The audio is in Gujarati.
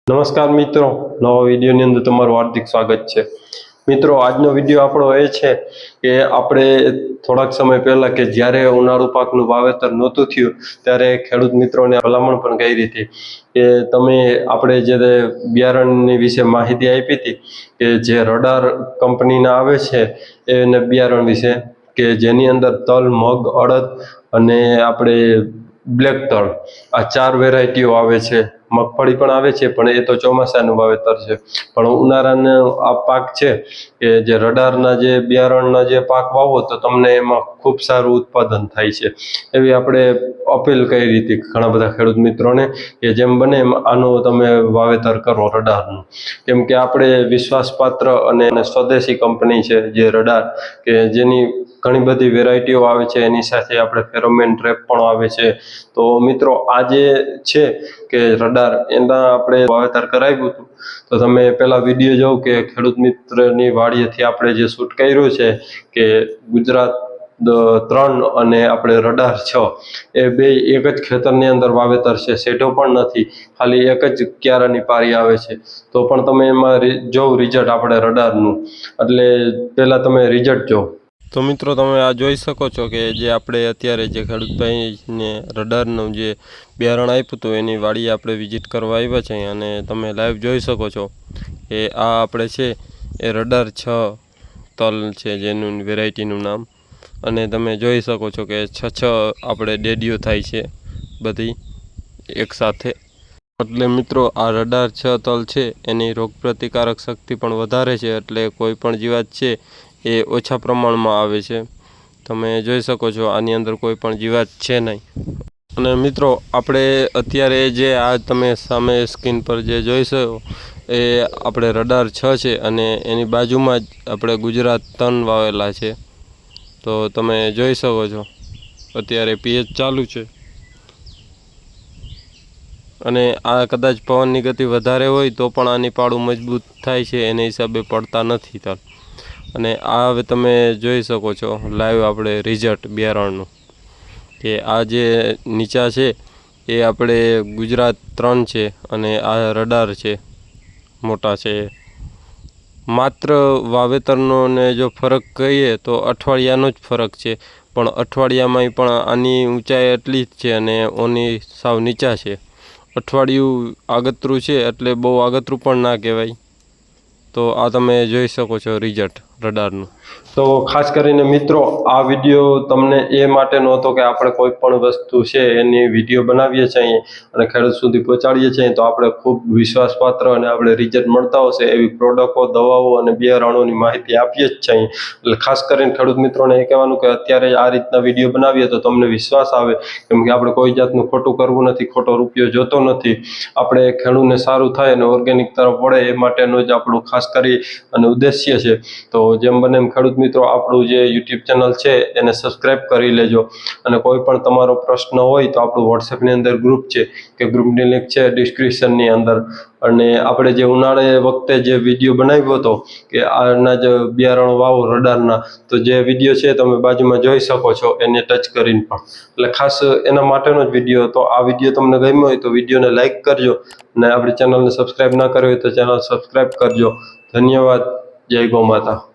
નમસ્કાર મિત્રો, નવા વિડીયોની અંદર તમારું હાર્દિક સ્વાગત છે। મિત્રો, આજનો વિડીયો આપણો એ છે કે આપણે થોડાક સમય પહેલા કે જ્યારે ઉનાળુ પાકનું વાવેતર નહોતું થયું ત્યારે ખેડૂત મિત્રોને ભલામણ પણ કરી હતી કે તમે આપણે જે બિયારણની વિશે માહિતી આપી હતી કે જે રડાર કંપનીના આવે છે એને બિયારણ વિશે કે જેની અંદર તલ, મગ, અડદ અને આપણે બ્લેક તલ આ 4 વેરાયટીઓ આવે છે। મગફળી પણ આવે છે, પણ એ તો ચોમાસાનું વાવેતર છે। પણ ઉનાળાનો આ પાક છે કે જે રડારના જે બિયારણના જે પાક વાવો તો તમને એમાં ખૂબ સારું ઉત્પાદન થાય છે એવી આપણે અપીલ કરી હતી ઘણા બધા ખેડૂત મિત્રોને કે જેમ બને એમ આનું તમે વાવેતર કરો રડારનું, કેમ કે આપણે વિશ્વાસપાત્ર અને સ્વદેશી કંપની છે જે રડાર કે જેની ઘણી બધી વેરાયટીઓ આવે છે, એની સાથે આપણે ફેરોમેન ટ્રેપ પણ આવે છે। તો મિત્રો, આ જે છે કે રડાર એના આપણે વાવેતર કરાવ્યું હતું તો તમે પેલા વિડીયો જોવો કે ખેડૂત મિત્રની વાડીએથી આપણે જે શૂટ કર્યું છે કે ગુજરાત 3 અને આપણે રડાર 6 એ બે એક જ ખેતરની અંદર વાવેતર છે, સેટો પણ નથી, ખાલી એક જ ક્યારાની પારી આવે છે। તો પણ તમે એમાં જોવો રિઝલ્ટ આપણે રડારનું, એટલે પહેલાં તમે રિઝલ્ટ જોવો। તો મિત્રો, તમે આ જોઈ શકો છો કે જે આપણે અત્યારે જે ખેડૂતભાઈને રડારનું જે બિયારણ આપ્યું હતું એની વાડી આપણે વિઝિટ કરવા આવ્યા છે અને તમે લાઈવ જોઈ શકો છો કે આ આપણે છે એ રડાર 6 તલ છે જેનું વેરાયટીનું નામ, અને તમે જોઈ શકો છો કે 6 આપણે ડેડીઓ થાય છે બધી એકસાથે। એટલે મિત્રો, આ રડાર 6 તલ છે એની રોગપ્રતિકારક શક્તિ પણ વધારે છે, એટલે કોઈ પણ જીવાત છે એ ઓછા પ્રમાણમાં આવે છે। તમે જોઈ શકો છો આની અંદર કોઈ પણ જીવાત છે નહીં। અને મિત્રો, આપણે અત્યારે જે આ તમે સામે સ્ક્રીન પર જે જોઈશો એ આપણે રડાર 6 છે અને એની બાજુમાં જ આપણે ગુજરાત 3 વાવેલા છે। તો તમે જોઈ શકો છો અત્યારે પીએચ ચાલુ છે અને આ કદાચ પવનની ગતિ વધારે હોય તો પણ આની પાળું મજબૂત થાય છે, એને હિસાબે પડતા નથી તલ। અને આ હવે તમે જોઈ શકો છો લાઈવ આપણે રિઝલ્ટ બિયારણનું કે આ જે નીચા છે એ આપણે ગુજરાત 3 છે અને આ રડાર છે મોટા છે। માત્ર વાવેતરનો ને જો ફરક કહીએ તો અઠવાડિયાનો જ ફરક છે, પણ અઠવાડિયામાંય પણ આની ઊંચાઈ એટલી જ છે અને ઓની સાવ નીચા છે। અઠવાડિયું આગતરું છે એટલે બહુ આગતરું પણ ના કહેવાય। તો આ તમે જોઈ શકો છો રિઝલ્ટ રડારનું। તો ખાસ કરીને મિત્રો, આ વિડીયો તમને એ માટે નહોતો કે આપણે કોઈ પણ વસ્તુ છે એની વિડીયો બનાવીએ છીએ અને ખેડૂત સુધી પહોંચાડીએ છીએ તો આપણે ખૂબ વિશ્વાસપાત્ર અને આપણે રિઝલ્ટ મળતા હશે એવી પ્રોડક્ટો, દવાઓ અને બિયારણોની માહિતી આપીએ જ છીએ। એટલે ખાસ કરીને ખેડૂત મિત્રોને એ કહેવાનું કે અત્યારે આ રીતના વિડીયો બનાવીએ તો તમને વિશ્વાસ આવે, કેમ કે આપણે કોઈ જાતનું ખોટું કરવું નથી, ખોટો રૂપિયો જોતો નથી। આપણે ખેડૂતને સારું થાય અને ઓર્ગેનિક તરફ વળે એ માટેનું જ આપણું ખાસ કરી અને ઉદ્દેશ્ય છે। તો જેમ બને એમ ખેડૂત મિત્રો આપણું જે યુટ્યુબ ચેનલ છે એને સબસ્ક્રાઈબ કરી લેજો, અને કોઈ પણ તમારો પ્રશ્ન હોય તો આપણું વોટ્સએપની અંદર ગ્રુપ છે કે ગ્રુપની લિંક છે ડિસ્ક્રિપ્શનની અંદર। અને આપણે જે ઉનાળે વખતે જે વિડીયો બનાવ્યો હતો કે આના જ બિયારણો વાવો રડારના, તો જે વિડીયો છે તમે બાજુમાં જોઈ શકો છો એને ટચ કરીને પણ, એટલે ખાસ એના માટેનો જ વિડીયો હતો। આ વિડીયો તમને ગમ્યો હોય તો વિડીયોને લાઇક કરજો અને આપણી ચેનલને સબસ્ક્રાઈબ ના કરી હોય તો ચેનલ સબસ્ક્રાઈબ કરજો। ધન્યવાદ। જય ગૌ માતા।